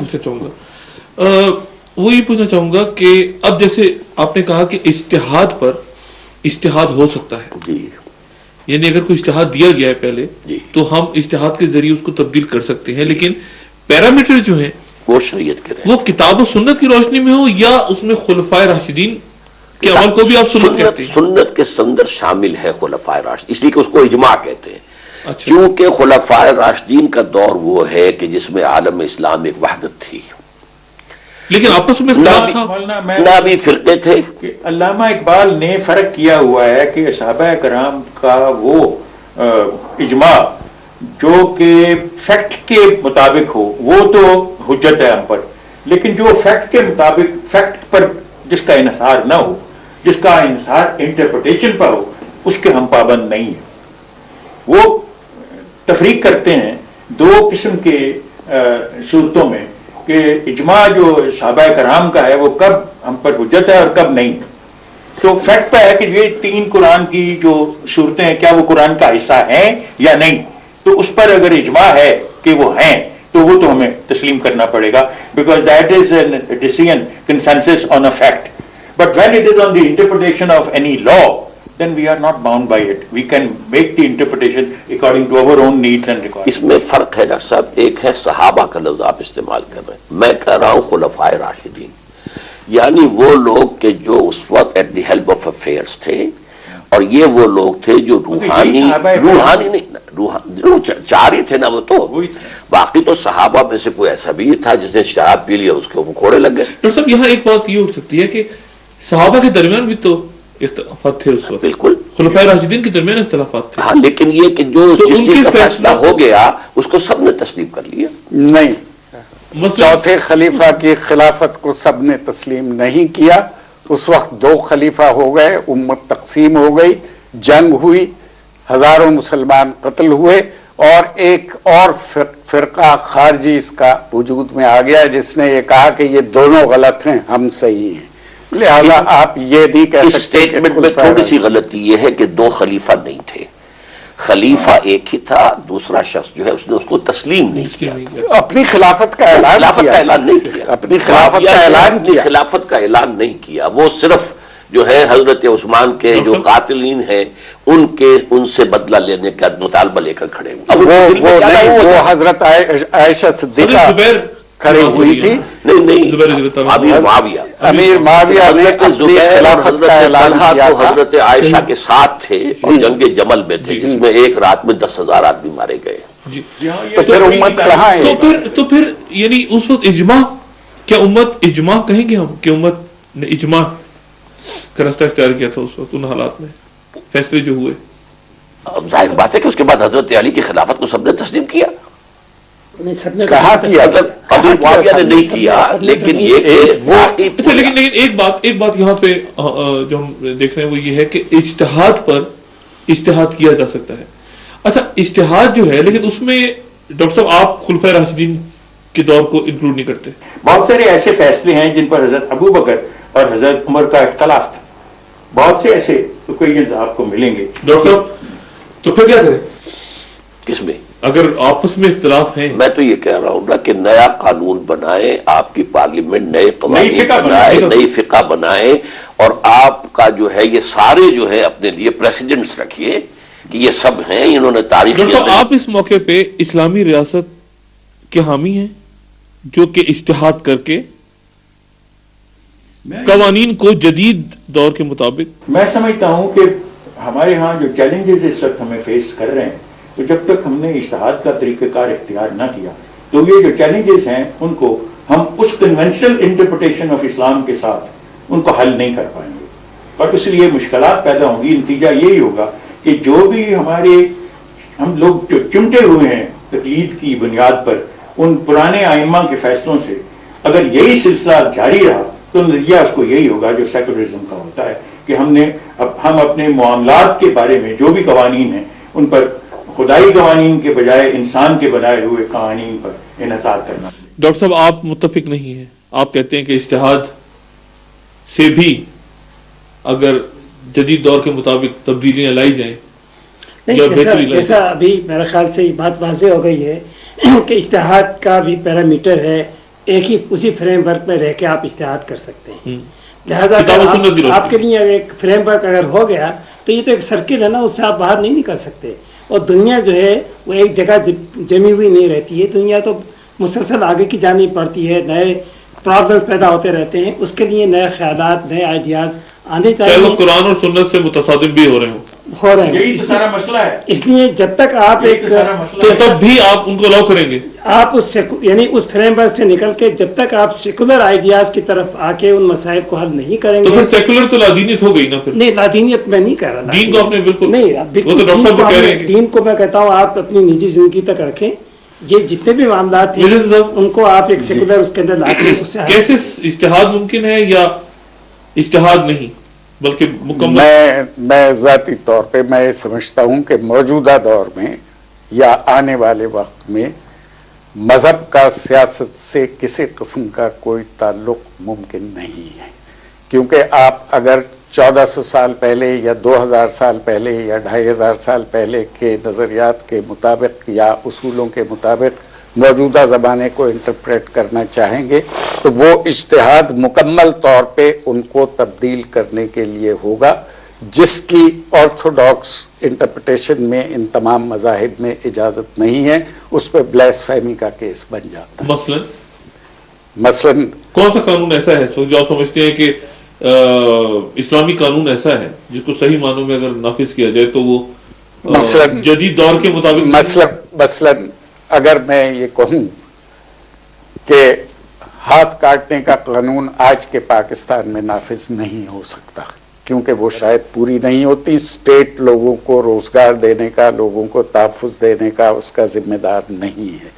پوچھنا چاہوں گا، وہ یہ پوچھنا چاہوں گا کہ اب جیسے آپ نے کہا کہ اجتہاد پر اجتہاد ہو سکتا ہے، یعنی اگر کوئی اجتہاد دیا گیا ہے پہلے تو ہم اجتہاد کے ذریعے اس کو تبدیل کر سکتے ہیں، لیکن پیرامیٹر جو ہیں وہ شریعت کے رہے، وہ کتاب و سنت کی روشنی میں ہو یا اس میں خلفائے راشدین کے عمل کو بھی آپ سنت کہتے ہیں؟ سنت کے اندر شامل ہے خلفائے راشدین، اس لیے کہ اس کو اجماع کہتے ہیں۔ اچھا، کیونکہ خلفائے راشدین کا دور وہ ہے کہ جس میں عالم اسلام ایک وحدت تھی، لیکن آپس میں اختلاف تھا، نہ بھی فرقے تھے۔ علامہ اقبال نے فرق کیا ہوا ہے کہ صحابہ کرام کا وہ اجماع جو کہ فیکٹ کے مطابق ہو وہ تو حجت ہے ہم پر، لیکن جو فیکٹ کے مطابق فیکٹ پر جس کا انحصار نہ ہو، جس کا انحصار انٹرپریٹیشن پر ہو، اس کے ہم پابند نہیں ہیں۔ وہ تفریق کرتے ہیں دو قسم کے صورتوں میں کہ اجماع جو صحابہ کرام کا ہے وہ کب ہم پر حجت ہے اور کب نہیں ہے۔ تو فیکٹ پہ ہے کہ یہ تین قرآن کی جو صورتیں ہیں کیا وہ قرآن کا حصہ ہیں یا نہیں، تو اس پر اگر اجماع ہے کہ وہ ہیں تو وہ تو ہمیں تسلیم کرنا پڑے گا، because that is a decision consensus on a fact, but when it is on the interpretation of any law then we are not bound by it. We can make the interpretation according to our own needs and requirements. اس میں فرق ہے doctor صاحب، ایک ہے صحابہ کا لفظ آپ استعمال کر رہے ہیں، میں کہہ رہا ہوں خلفائے راشدین، یعنی وہ لوگ کہ جو اس وقت at the help of affairs تھے، اور یہ وہ لوگ تھے جو روحانی نہیں، چار ہی تھے نا وہ تو، باقی تو صحابہ میں سے کوئی ایسا بھی تھا جس نے شراب پی لیا اس کے اوپر کوڑے لگ گئے۔ ڈاکٹر صاحب یہاں ایک بات یہ اٹھ سکتی ہے کہ صحابہ کے درمیان بھی تو اختلافات تھے اس وقت، بالکل خلفائے راشدین کے درمیان اختلافات تھے، ہاں، لیکن یہ کہ جو جس چیز کا فیصلہ ہو گیا اس کو سب نے تسلیم کر لیا۔ نہیں، چوتھے خلیفہ کی خلافت کو سب نے تسلیم نہیں کیا، اس وقت دو خلیفہ ہو گئے، امت تقسیم ہو گئی، جنگ ہوئی، ہزاروں مسلمان قتل ہوئے، اور ایک اور فرقہ خارجی اس کا وجود میں آ گیا جس نے یہ کہا کہ یہ دونوں غلط ہیں، ہم صحیح ہیں۔ لہذا آپ یہ نہیں کہہ اس سکتے۔ سٹیٹمنٹ میں تھوڑی سی غلطی یہ ہے کہ دو خلیفہ نہیں تھے، خلیفہ ایک ہی تھا، دوسرا شخص جو ہے اس نے اس کو تسلیم نہیں کیا، اپنی خلافت کا اعلان خلافت کیا، کا اعلان نہیں کیا، اپنی خلافت کا اعلان کیا، خلافت کا اعلان نہیں کیا، وہ صرف جو ہے حضرت عثمان کے جو قاتلین ہیں ان سے بدلہ لینے کا مطالبہ لے کر کھڑے ہوئے، وہ حضرت عائشہ صدیقہ کھڑی ہوئی تھی، امیر معاویہ نے اپنی خلافت کا اعلان کیا تھا، حضرت عائشہ کے ساتھ تھے اور جنگ جمل میں تھے جس میں ایک رات میں 10,000 آدمی مارے گئے۔ تو پھر امت کہاں ہے؟ تو پھر یعنی اس وقت اجماع، کیا امت اجماع کہیں گے ہم کہ امت نے اجماع کا راستہ اختیار کیا تھا اس وقت ان حالات میں، فیصلے جو ہوئے؟ اب ظاہر بات ہے کہ اس کے بعد حضرت علی کی خلافت کو سب نے تسلیم کیا، کہا کیا، ابھی معاویہ نے نہیں کیا، لیکن لیکن ایک بات یہاں پہ جو ہم دیکھ رہے ہیں وہ یہ ہے کہ اجتہاد پر اجتہاد کیا جا سکتا ہے۔ اچھا اجتہاد جو ہے، لیکن اس میں ڈاکٹر صاحب آپ خلفائے راشدین کے دور کو انکلوڈ نہیں کرتے۔ بہت سارے ایسے فیصلے ہیں جن پر حضرت ابو بکر اور حضرت عمر کا اختلاف تھا، بہت سے ایسے اوکیزنز آپ کو ملیں گے۔ ڈاکٹر صاحب تو پھر کیا کریں کس میں؟ اگر آپس میں اختلاف ہیں؟ میں تو یہ کہہ رہا ہوں نا کہ نیا قانون بنائے، آپ کی پارلیمنٹ نئے قوانین بنائے، نئی فقہ بنائے، اور آپ کا جو ہے یہ سارے جو ہے اپنے لیے پریسیڈنٹس رکھیے کہ یہ سب ہیں، انہوں نے تاریخ کے اندر۔ آپ اس موقع پہ اسلامی ریاست کے حامی ہیں جو کہ اجتہاد کر کے قوانین کو جدید دور کے مطابق؟ میں سمجھتا ہوں کہ ہمارے ہاں جو چیلنجز اس وقت ہمیں فیس کر رہے ہیں، تو جب تک ہم نے اجتہاد کا طریقہ کار اختیار نہ کیا تو یہ جو چیلنجز ہیں ان کو ہم اس کنونشنل انٹرپریٹیشن آف اسلام کے ساتھ ان کو حل نہیں کر پائیں گے، اور اس لیے مشکلات پیدا ہوں گی۔ نتیجہ یہی ہوگا کہ جو بھی ہم لوگ جو چمٹے ہوئے ہیں تقلید کی بنیاد پر ان پرانے ائمہ کے فیصلوں سے، اگر یہی سلسلہ جاری رہا تو نتیجہ اس کو یہی ہوگا جو سیکولرزم کا ہوتا ہے کہ ہم اپنے معاملات کے بارے میں جو بھی قوانین ہیں ان پر خدائی قوانین کے بجائے انسان کے بنائے ہوئے قوانین پر انحصار کرنا۔ ڈاکٹر صاحب آپ متفق نہیں ہیں، آپ کہتے ہیں کہ اجتہاد سے بھی اگر جدید دور کے مطابق تبدیلیاں لائی جائیں، جیسا ابھی میرے خیال سے یہ بات واضح ہو گئی ہے کہ اجتہاد کا بھی پیرامیٹر ہے ایک ہی اسی فریم ورک میں رہ کے آپ اجتہاد کر سکتے ہیں. لہٰذا آپ کے لیے ایک فریم ورک اگر ہو گیا تو یہ تو ایک سرکل ہے نا، اس سے آپ باہر نہیں نکل سکتے. اور دنیا جو ہے وہ ایک جگہ جمی ہوئی نہیں رہتی ہے، دنیا تو مسلسل آگے کی جانی پڑتی ہے، نئے پرابلم پیدا ہوتے رہتے ہیں، اس کے لیے نئے خیالات، نئے آئیڈیاز آنے چاہیے. وہ قرآن اور سنت سے متصادم بھی ہو رہے ہیں. یہی تو سارا مسئلہ ہے. اس لیے جب تک آپ ایک تو تب بھی آپ ان کو الاؤ کریں گے، آپ یعنی اس فریم ورک سے نکل کے جب تک آپ سیکولر آئیڈیاز کی طرف آ کے ان مسائل کو حل نہیں کریں گے تو پھر سیکولر تو لادینیت ہو گئی نا. پھر نہیں، لادینیت میں نہیں کہہ رہا، دین کو آپ نے بالکل نہیں، وہ تو ڈاکٹر صاحب کو کہہ رہے ہیں. دین کو میں کہتا ہوں آپ اپنی نجی زندگی تک رکھیں، یہ جتنے بھی معاملات ہیں ان کو آپ ایک سیکولر اس کے اندر لا کے اس سے کیسے اجتہاد ممکن ہے یا اجتہاد نہیں بلکہ مکمل. میں ذاتی طور پہ میں یہ سمجھتا ہوں کہ موجودہ دور میں یا آنے والے وقت میں مذہب کا سیاست سے کسی قسم کا کوئی تعلق ممکن نہیں ہے، کیونکہ آپ اگر 1400 سال پہلے یا 2000 سال پہلے یا 2500 سال پہلے کے نظریات کے مطابق یا اصولوں کے مطابق موجودہ زمانے کو انٹرپریٹ کرنا چاہیں گے تو وہ اجتہاد مکمل طور پہ ان کو تبدیل کرنے کے لیے ہوگا، جس کی آرتھوڈاکس انٹرپریٹیشن میں ان تمام مذاہب میں اجازت نہیں ہے. اس پہ بلیسفیمی کا کیس بن جاتا ہے. مثلاً کون سا قانون ایسا ہے جو آپ سمجھتے ہیں کہ اسلامی قانون ایسا ہے جس کو صحیح معنوں میں اگر نافذ کیا جائے تو وہ جدید دور کے مطابق؟ مثلاً اگر میں یہ کہوں کہ ہاتھ کاٹنے کا قانون آج کے پاکستان میں نافذ نہیں ہو سکتا کیونکہ وہ شاید پوری نہیں ہوتی. اسٹیٹ لوگوں کو روزگار دینے کا، لوگوں کو تحفظ دینے کا اس کا ذمہ دار نہیں ہے.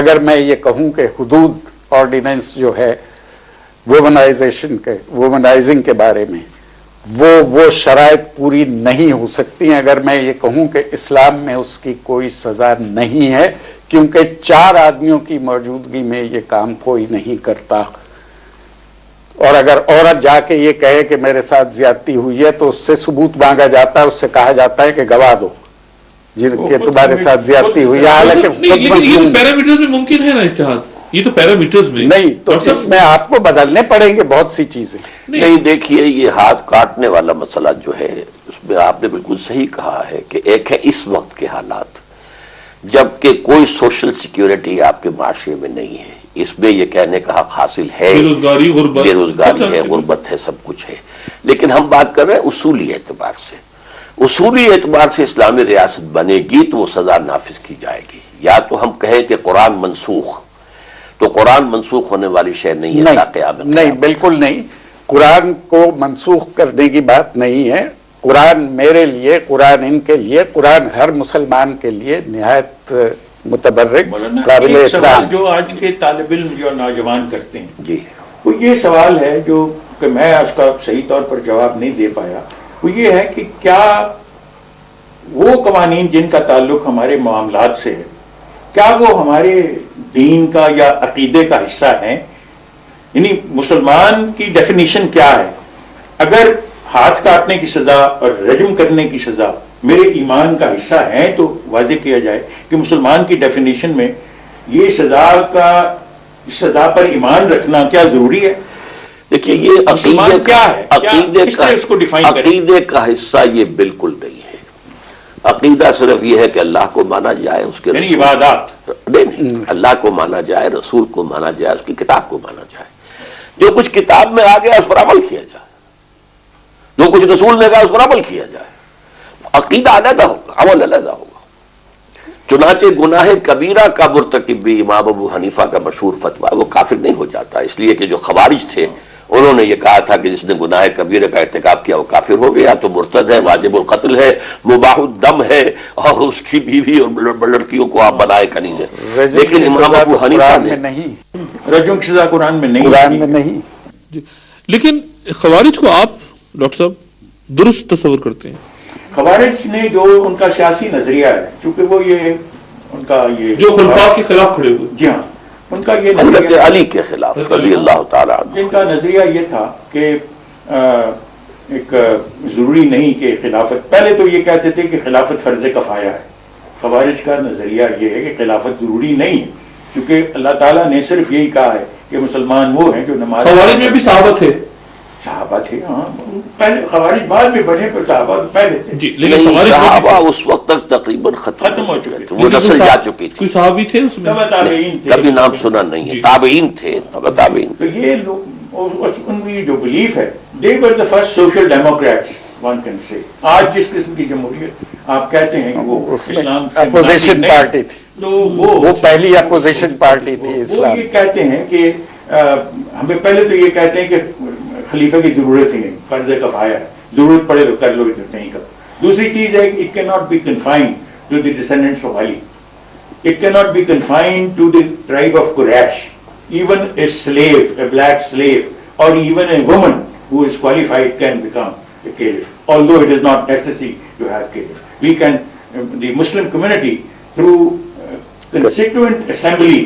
اگر میں یہ کہوں کہ حدود آرڈیننس جو ہے وومنائزنگ کے بارے میں وہ شرائط پوری نہیں ہو سکتی ہیں. اگر میں یہ کہوں کہ اسلام میں اس کی کوئی سزا نہیں ہے کیونکہ 4 آدمیوں کی موجودگی میں یہ کام کوئی نہیں کرتا، اور اگر عورت جا کے یہ کہے کہ میرے ساتھ زیادتی ہوئی ہے تو اس سے ثبوت مانگا جاتا ہے، اس سے کہا جاتا ہے کہ گواہ دو جن کے تمہارے ساتھ زیادتی ہوئی ہے. حالانکہ یہ پیرامیٹرز میں ممکن ہے نا اجتہاد، یہ تو پیرامیٹرز میں نہیں، تو اس میں آپ کو بدلنے پڑیں گے بہت سی چیزیں. نہیں دیکھیے، یہ ہاتھ کاٹنے والا مسئلہ جو ہے اس میں آپ نے بالکل صحیح کہا ہے کہ ایک ہے اس وقت کے حالات جبکہ کوئی سوشل سیکیورٹی آپ کے معاشرے میں نہیں ہے، اس میں یہ کہنے کا حق حاصل ہے، بے روزگاری ہے، غربت ہے، سب کچھ ہے. لیکن ہم بات کر رہے ہیں اصولی اعتبار سے. اصولی اعتبار سے اسلامی ریاست بنے گی تو وہ سزا نافذ کی جائے گی. یا تو ہم کہیں کہ قرآن منسوخ، تو قرآن منسوخ ہونے والی شے نہیں ہے. نہیں، بالکل نہیں. قرآن کو منسوخ کرنے کی بات نہیں ہے. قرآن میرے لیے، قرآن ان کے لیے، قرآن ہر مسلمان کے لیے نہایت متبرک، قابل احترام. جو آج کے طالب علم جو نوجوان کرتے ہیں جی، وہ یہ سوال ہے جو کہ میں اس کا صحیح طور پر جواب نہیں دے پایا، وہ یہ ہے کہ کیا وہ قوانین جن کا تعلق ہمارے معاملات سے ہے کیا وہ ہمارے دین کا یا عقیدے کا حصہ ہیں؟ یعنی مسلمان کی ڈیفینیشن کیا ہے؟ اگر ہاتھ کاٹنے کی سزا اور رجم کرنے کی سزا میرے ایمان کا حصہ ہیں تو واضح کیا جائے کہ مسلمان کی ڈیفینیشن میں یہ سزا پر ایمان رکھنا کیا ضروری ہے؟ دیکھیے، یہ مسلمان کیا ہے، عقیدے کا حصہ یہ بالکل نہیں ہے. عقیدہ صرف یہ ہے کہ اللہ کو مانا جائے، اس کے یعنی عبادات نہیں، اللہ کو مانا جائے، رسول کو مانا جائے، اس کی کتاب کو مانا جائے. جو کچھ کتاب میں آ گیا اس پر عمل کیا جائے، جو کچھ رسول نے کہا اس پر عمل کیا جائے. عقیدہ علیحدہ ہوگا، عمل علیحدہ ہوگا. چنانچہ گناہ کبیرہ کا مرتکب بھی امام ابو حنیفہ کا مشہور فتویٰ وہ کافر نہیں ہو جاتا، اس لیے کہ جو خوارج تھے انہوں نے یہ کہا تھا کہ جس نے گناہ کبیرہ کا ارتکاب کیا وہ کافر ہو گیا، تو مرتد ہے، واجب القتل ہے، مباح الدم ہے، اور اس کی بیوی اور لڑکیوں کو آپ بنائے کنیز ہے. لیکن امام ابو حنیفہ نے نہیں، رجم کی سزا قرآن میں نہیں. لیکن خوارج کو آپ ڈاکٹر صاحب درست تصور کرتے ہیں؟ خوارج نے جو ان کا سیاسی نظریہ ہے، چونکہ وہ ان کا یہ جو خلفاء کے خلاف کھڑے ہوئے، جی ہاں، ان کا یہ حضرت علی کے خلاف رضی اللہ تعالیٰ عنہ، جن کا نظریہ یہ تھا کہ ایک ضروری نہیں کہ خلافت، پہلے تو یہ کہتے تھے کہ خلافت فرض کفایہ ہے. خوارج کا نظریہ یہ ہے کہ خلافت ضروری نہیں ہے، کیونکہ اللہ تعالیٰ نے صرف یہی کہا ہے کہ مسلمان وہ ہیں جو نماز، خوارج میں بھی صحابہ تھے، صحابہ تھے، ہاں پہلے خوارج بعد میں بنے پر صحابہ پہلے تھے جی، لیکن صحابہ اس وقت تک تقریباً ختم ہو چکے تھے، وہ نسل جا چکی تھی. کوئی صحابی تھے اس میں؟ تابعین تھے، کبھی نام سنا نہیں ہے. تابعین تھے، تابعین. تو یہ لوگ ان کی جو بلیف ہے، they were the first social democrats one can say. آج جس قسم کی جمہوریت آپ کہتے ہیں کہ وہ اسلام اپوزیشن پارٹی تھی، تو وہ پہلی اپوزیشن پارٹی تھی اسلام. وہ یہ کہتے ہیں کہ ہمیں پہلے تو یہ کہتے ہیں کہ خلیفہ کی ضرورت ہی نہیں، فرض کفایہ ہے، ضرورت پڑے تو کر لو، نہیں کرو. دوسری چیز ہے کہ it cannot be confined to the descendants of Ali. It cannot be confined to the tribe of Quraysh. Even a slave, a black slave, or even a woman who is qualified can become a caliph, although it is not necessary to have caliph. We can, the Muslim community through constituent assembly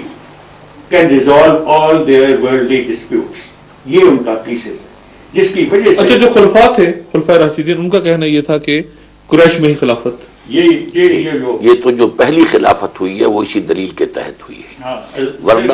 can resolve all their worldly disputes. یہ ان کا thesis ہے جس کی وجہ سے اچھا جو خلفاء تھے، خلفاء راشدین، ان کا کہنا یہ تھا کہ قریش میں ہی خلافت. یہ تو جو پہلی خلافت ہوئی ہے وہ اسی دلیل کے تحت ہوئی ہے، ورنہ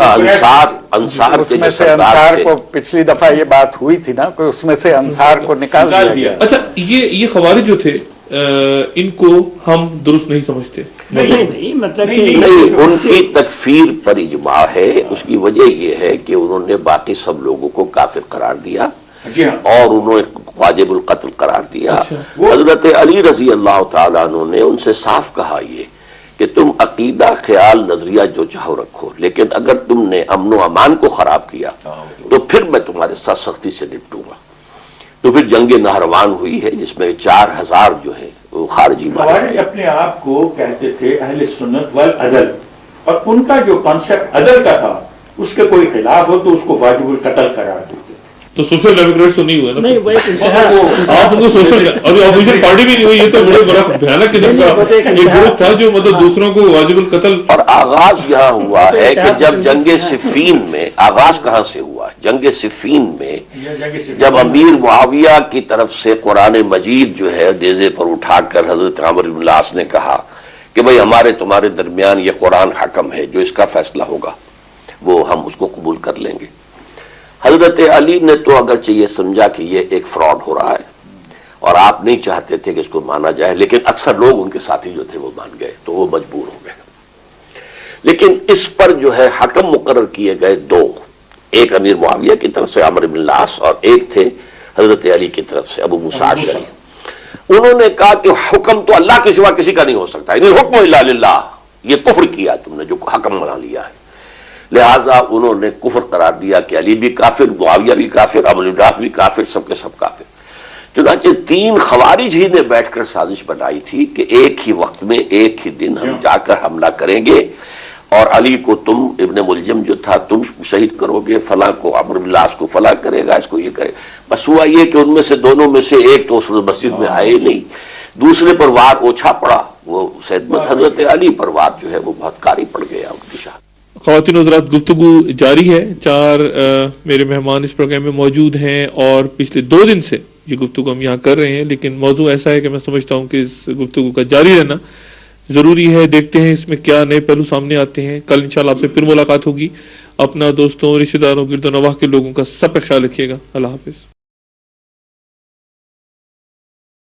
انصار اس میں سے انصار کو پچھلی دفعہ یہ بات ہوئی تھی نا کہ اس میں سے انصار کو نکال دیا. اچھا یہ خوارج جو تھے ان کو ہم درست نہیں سمجھتے. نہیں مطلب نہیں، ان کی تکفیر پر اجماع ہے. اس کی وجہ یہ ہے کہ انہوں نے باقی سب لوگوں کو کافر قرار دیا اور انہوں نے واجب القتل قرار دیا. حضرت علی رضی اللہ تعالیٰ عنہ نے ان سے صاف کہا یہ کہ تم عقیدہ، خیال، نظریہ جو چاہو رکھو، لیکن اگر تم نے امن و امان کو خراب کیا تو پھر میں تمہارے ساتھ سختی سے نپٹوں گا. تو پھر جنگ نہروان ہوئی ہے جس میں 4000 جو ہے وہ خارجی مارے گئے. اپنے آپ کو کہتے تھے اہل سنت والعدل، اور ان کا جو کانسیپٹ عدل کا تھا اس کے کوئی خلاف ہو تو اس کو واجب القتل قرار دیتے. تو سوشل ڈیموکریٹس تو نہیں ہوئے نا؟ نہیں، آپ ان کو سوشل ابھی اپوزیشن پارٹی بھی نہیں ہوئی. یہ تو بڑے بڑا بھیانک قسم کا ایک گروپ تھا جو مطلب دوسروں کو واجب القتل. اور آغاز یہاں ہوا ہے کہ جب جنگ صفین میں، آغاز کہاں سے ہوا؟ جنگ صفین میں جب امیر معاویہ کی طرف سے قرآن مجید جو ہے نیزے پر اٹھا کر حضرت عمرو بن العاص نے کہا کہ بھئی ہمارے تمہارے درمیان یہ قرآن حکم ہے، جو اس کا فیصلہ ہوگا وہ ہم اس کو قبول کر لیں گے. حضرت علی نے تو اگرچہ یہ سمجھا کہ یہ ایک فراڈ ہو رہا ہے اور آپ نہیں چاہتے تھے کہ اس کو مانا جائے، لیکن اکثر لوگ ان کے ساتھی جو تھے وہ مان گئے تو وہ مجبور ہو گئے. لیکن اس پر جو ہے حکم مقرر کیے گئے دو، ایک امیر معاویہ کی طرف سے عمرو بن العاص اور ایک تھے حضرت علی کی طرف سے ابو موسیٰ اشعری. انہوں نے کہا کہ حکم تو اللہ کے سوا کسی کا نہیں ہو سکتا، یعنی حکم الا للہ. یہ کفر کیا تم نے جو حکم بنا لیا ہے. لہٰذا انہوں نے کفر قرار دیا کہ علی بھی کافر، معاویہ بھی کافر، عمرو بن العاص بھی کافر، سب کے سب کافر. چنانچہ 3 خوارج ہی نے بیٹھ کر سازش بنائی تھی کہ ایک ہی وقت میں ایک ہی دن ہم جا کر حملہ کریں گے اور علی کو تم ابن ملجم جو تھا تم شہید کرو گے، فلاں کو عمرو بن العاص کو فلاں کرے گا، اس کو یہ کرے. بس ہوا یہ کہ ان میں سے دونوں میں سے ایک تو اس مسجد میں آئے نہیں، دوسرے پر وار اوچھا پڑا، وہ سیدمت حضرت علی پر وار جو ہے وہ بہت کاری پڑ گیا ان کی شہادت. خواتین و حضرات، گفتگو جاری ہے. 4 میرے مہمان اس پروگرام میں موجود ہیں اور پچھلے 2 دن سے یہ گفتگو ہم یہاں کر رہے ہیں، لیکن موضوع ایسا ہے کہ میں سمجھتا ہوں کہ اس گفتگو کا جاری رہنا ضروری ہے. دیکھتے ہیں اس میں کیا نئے پہلو سامنے آتے ہیں. کل انشاءاللہ آپ سے پھر ملاقات ہوگی. اپنا دوستوں، رشتہ داروں، گرد و نواح کے لوگوں کا سب کا خیال رکھیے گا. اللہ حافظ.